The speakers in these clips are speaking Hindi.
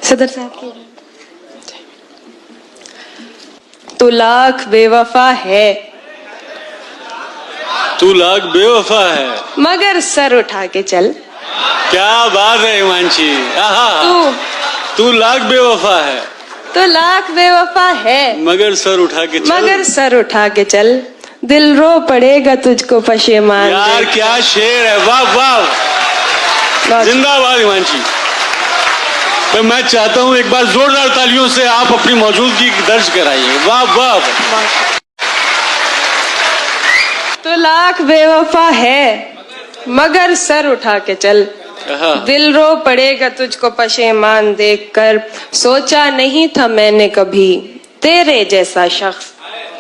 सदर साहब की तू लाख बेवफा है, तू लाख बेवफा है, मगर सर उठा के चल। क्या बात है हिमांशी, तू लाख बेवफा है, तू लाख बेवफा है, मगर सर उठा के चल। मगर सर उठा के चल, दिल रो पड़ेगा तुझको पशेमान। यार क्या शेर है, वाह वाह, जिंदाबाद हिमांशी। तो मैं चाहता हूं एक बार जोरदार तालियों से आप अपनी मौजूदगी दर्ज कराइए। वाह वाह। तू लाख बेवफा है, मगर सर उठा के चल, दिल रो पड़ेगा तुझको पशेमान देखकर। सोचा नहीं था मैंने कभी तेरे जैसा शख्स,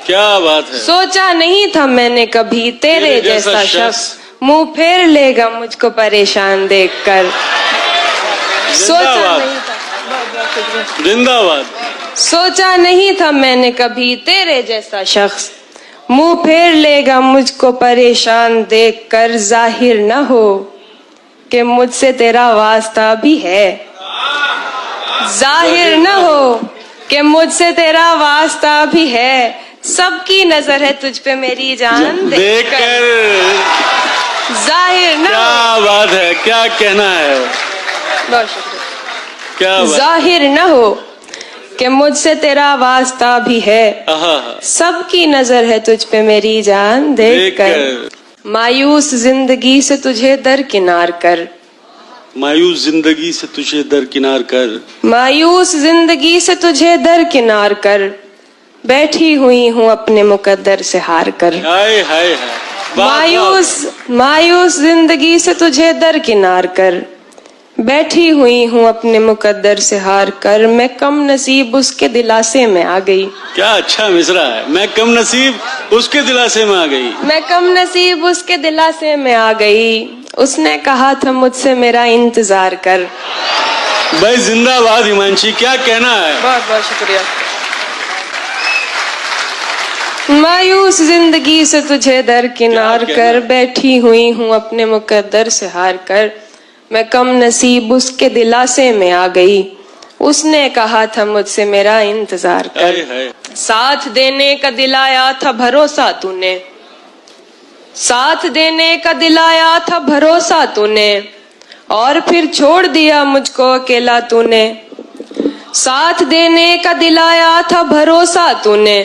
क्या बात है, सोचा नहीं था मैंने कभी तेरे जैसा शख्स मुंह फेर लेगा मुझको परेशान देखकर। सोचा नहीं था, जिंदाबाद। सोचा नहीं था मैंने कभी तेरे जैसा शख्स मुंह फेर लेगा मुझको परेशान देखकर। जाहिर न हो कि मुझसे तेरा वास्ता भी है, जाहिर न हो कि मुझसे तेरा वास्ता भी है। सबकी नजर है तुझ पे मेरी जान देखकर। जाहिर न, क्या बात है, क्या कहना है, बहुत शुक्रिया। क्या बात। जाहिर न हो कि मुझसे तेरा वास्ता भी है, सबकी नजर है तुझ पे मेरी जान देखकर। मायूस जिंदगी से तुझे दरकिनार कर, मायूस जिंदगी से तुझे दरकिनार कर, मायूस जिंदगी से तुझे दरकिनार कर। बैठी हुई हूँ अपने मुकद्दर से हार कर। हाय हाय हाय, मायूस मायूस जिंदगी से तुझे दरकिनार कर। बैठी हुई हूँ अपने मुकद्दर से हार कर। मैं कम नसीब उसके दिलासे में आ गई। क्या अच्छा मिसरा है, मैं कम नसीब उसके दिलासे में आ गई। मैं कम नसीब उसके दिलासे में आ गई। उसने कहा था मुझसे मेरा इंतजार कर। भाई जिंदाबाद हिमांशी, क्या कहना है। बहुत बहुत शुक्रिया। मायूस जिंदगी से तुझे दरकिनार कर। बैठी हुई हूँ अपने मुकद्दर से हार कर। मैं कम नसीब उसके दिलासे में आ गई। उसने कहा था मुझसे मेरा इंतजार कर। साथ देने का दिलाया था भरोसा तूने, साथ देने का दिलाया था भरोसा तूने, और फिर छोड़ दिया मुझको अकेला तूने। साथ देने का दिलाया था भरोसा तूने,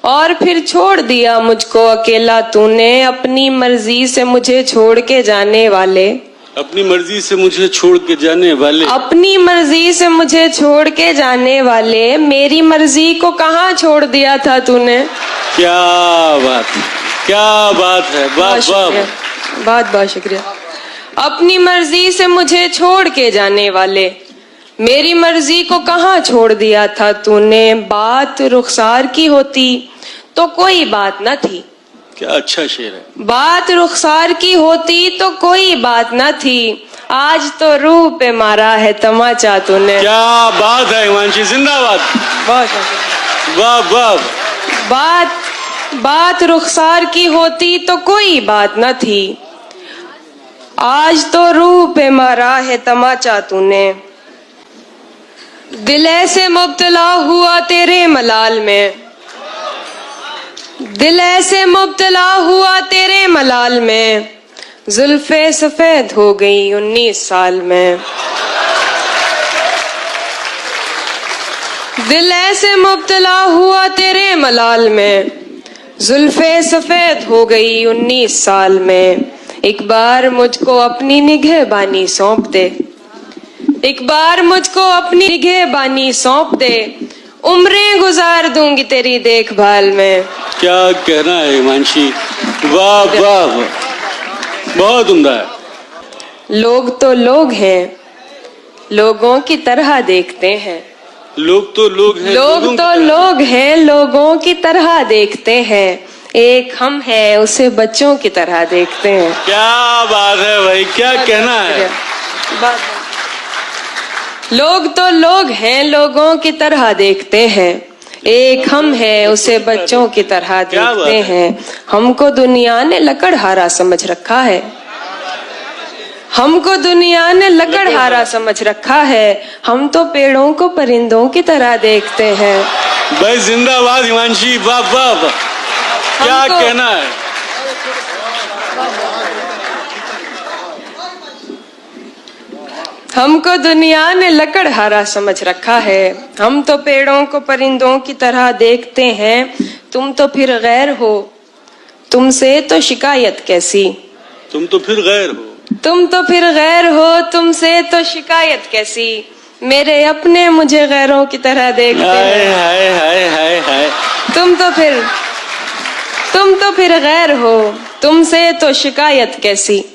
और फिर छोड़ दिया मुझको अकेला तूने। अपनी मर्जी से मुझे छोड़ के जाने वाले, अपनी मर्जी से मुझे छोड़ के जाने वाले, अपनी मर्जी से मुझे छोड़ के जाने वाले, मेरी मर्जी को कहाँ छोड़ दिया था तूने। क्या बात, क्या बात है, बहुत बहुत शुक्रिया। अपनी मर्जी से मुझे छोड़ के जाने वाले, मेरी मर्जी को कहाँ छोड़ दिया था तूने। बात रुखसार की होती तो कोई बात न थी। क्या अच्छा शेर है। बात रुखसार की होती तो कोई बात न थी। आज तो रूह पे मारा है तमाचा तूने। क्या बात है हिमांशी, जिंदाबाद। बहुत वाह वाह। बात रुखसार की होती तो कोई बात न थी। आज तो रूह पे मारा है तमाचा तूने। दिल ऐसे मुब्तला हुआ तेरे मलाल में, दिल ऐसे मुब्तला हुआ तेरे मलाल में। जुल्फे सफेद हो गई 19 साल में। दिल ऐसे मुब्तला हुआ तेरे मलाल में। जुल्फे सफेद हो गई 19 साल में। एक बार मुझको अपनी निगहबानी सौंप दे, एक बार मुझको अपनी निगहबानी सौंप दे। उम्रें गुजार दूंगी तेरी देखभाल में। क्या कहना है हिमांशी, वाह वाह, बहुत उम्दा है। लोग तो लोग हैं, लोगों की तरह देखते हैं। लोग तो लोग हैं, लोग तो लोग हैं, लोगों की तरह देखते हैं। एक हम हैं, उसे बच्चों की तरह देखते हैं। क्या बात है भाई, क्या कहना है। लोग तो लोग हैं, लोगों की तरह देखते हैं। एक हम हैं, उसे बच्चों की तरह देखते हैं। हमको दुनिया ने लकड़हारा समझ रखा है, हमको दुनिया ने लकड़हारा समझ रखा है, हम तो पेड़ों को परिंदों की तरह देखते हैं। भाई जिंदाबाद हिमांशी, वाह वाह वाह, क्या हमको- कहना है। हमको दुनिया ने लकड़हारा समझ रखा है, हम तो पेड़ों को परिंदों की तरह देखते हैं। तुम तो फिर गैर हो, तुमसे तो शिकायत कैसी। तुम तो फिर गैर हो, तुम तो फिर गैर हो, तुमसे तो शिकायत कैसी। मेरे अपने मुझे गैरों की तरह देखते हाय हैं। हाय हाय हाय हाय। तुम तो फिर गैर हो, तुमसे तो शिकायत कैसी।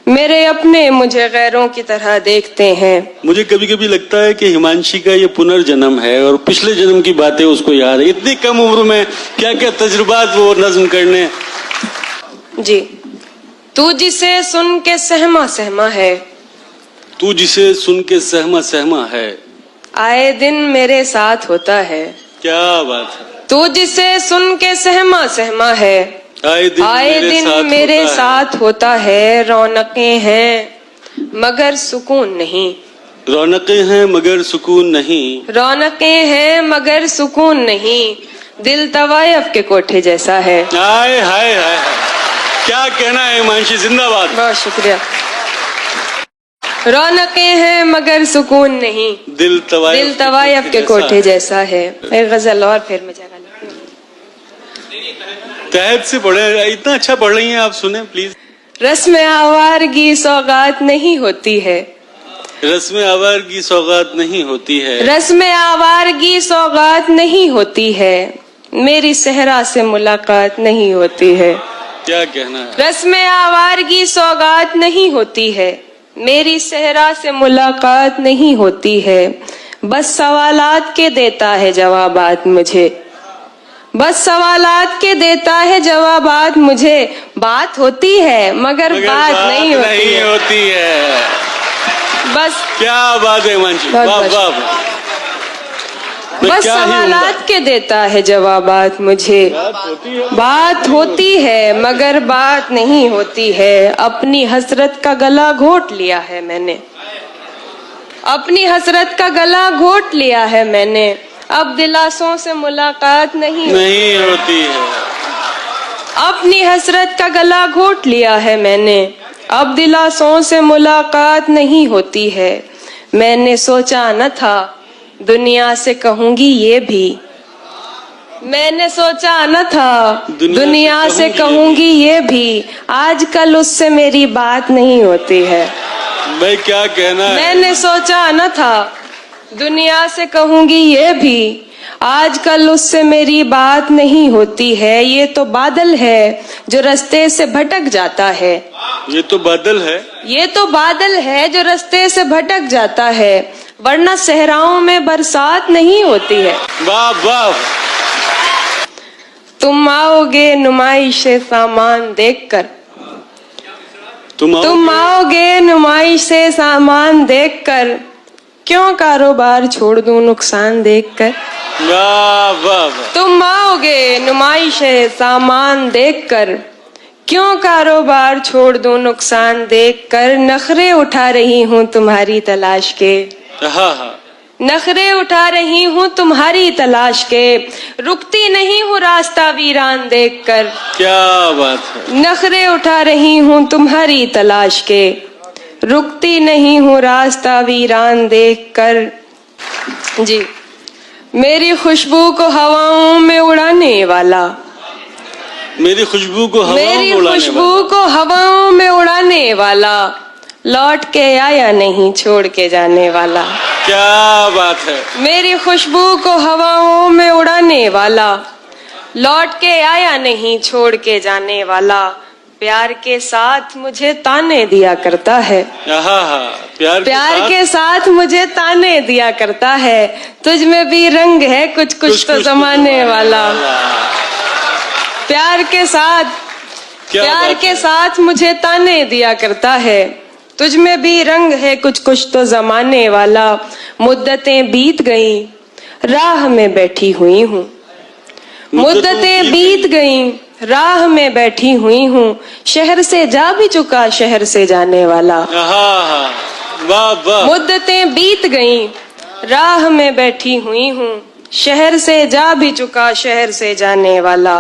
मेरे अपने मुझे गैरों की तरह देखते हैं। मुझे कभी कभी लगता है कि हिमांशी का ये पुनर्जन्म है और पिछले जन्म की बातें उसको याद है। इतनी कम उम्र में क्या क्या तजुर्बात वो नज्म करने। जी, तू जिसे सुन के सहमा सहमा है, तू जिसे सुन के सहमा सहमा है, आए दिन मेरे साथ होता है। क्या बात है। तू जिसे सुन के सहमा सहमा है, आए दिन मेरे साथ होता है। रौनकें हैं मगर सुकून नहीं, रौनकें हैं मगर सुकून नहीं, रौनकें हैं मगर सुकून नहीं। दिल तवायफ के कोठे जैसा है। हाय हाय हाय, क्या कहना है हिमांशी, जिंदाबाद। बहुत शुक्रिया। रौनकें हैं मगर सुकून नहीं, दिल तवायफ के कोठे जैसा है। एक गजल और फिर मैं जगह तहत से पढ़े, इतना अच्छा पढ़ रही हैं आप, सुने प्लीज। रस्म आवारगी सौगात नहीं होती है, रस्म आवारगी सौगात नहीं होती है, रस्म आवारगी सौगात नहीं होती है। मेरी सहरा से मुलाकात नहीं होती है। क्या कहना है। रस्म आवारगी सौगात नहीं होती है, मेरी सहरा से मुलाकात नहीं होती है। बस सवालात के देता है जवाबात मुझे, बस सवालात के देता है जवाबात मुझे। बात होती है मगर बात नहीं होती है। बस क्या बात है हिमांशी, बहुत वाह बहुत वाह। बस सवालात के देता है जवाबात मुझे। बात होती है मगर बात नहीं होती है। अपनी हसरत का गला घोट लिया है मैंने, अपनी हसरत का गला घोट लिया है मैंने। अब दिलासों से मुलाकात नहीं होती है। अपनी हसरत का गला घोट लिया है मैंने, अब दिलासों से मुलाकात नहीं होती है। मैंने सोचा न था दुनिया से कहूंगी ये भी, मैंने सोचा न था दुनिया से कहूंगी ये भी। आजकल उससे मेरी बात नहीं होती है। भाई क्या कहना है। मैंने सोचा न था दुनिया से कहूंगी ये भी, आजकल उससे मेरी बात नहीं होती है। ये तो बादल है जो रास्ते से भटक जाता है, ये तो बादल है, ये तो बादल है जो रास्ते से भटक जाता है। वरना सहराओं में बरसात नहीं होती है। वाह वाह। तुम आओगे नुमाइश सामान देखकर, तुम आओगे नुमाइश से सामान देखकर। क्यों कारोबार छोड़ दूं नुकसान देखकर। वाह वाह। तुम आओगे नुमाइश सामान देखकर, क्यों कारोबार छोड़ दूं नुकसान देखकर। नखरे उठा रही हूँ तुम्हारी तलाश के, हाँ हाँ, नखरे उठा रही हूँ तुम्हारी तलाश के। रुकती नहीं हूँ रास्ता वीरान देखकर, क्या बात है। नखरे उठा रही हूँ तुम्हारी तलाश के। रुकती नहीं हूँ रास्ता वीरान देखकर। जी, मेरी खुशबू को हवाओं में उड़ाने वाला, मेरी खुशबू को हवाओं में उड़ाने वाला। लौट के आया नहीं छोड़ के जाने वाला। क्या बात है। मेरी खुशबू को हवाओं में उड़ाने वाला, लौट के आया नहीं छोड़ के जाने वाला। प्यार के साथ मुझे ताने दिया करता है, प्यार के साथ मुझे ताने दिया करता है। तुझ में भी रंग है कुछ कुछ तो जमाने वाला। प्यार के साथ मुझे ताने दिया करता है। तुझ में भी रंग है कुछ कुछ तो जमाने वाला। मुद्दतें बीत गईं राह में बैठी हुई हूँ, मुद्दतें बीत गईं राह में बैठी हुई हूँ, शहर से जा भी चुका शहर से जाने वाला। हाँ, वाह वाह। मुद्दतें बीत गईं, राह में बैठी हुई हूँ, शहर से जा भी चुका शहर से जाने वाला।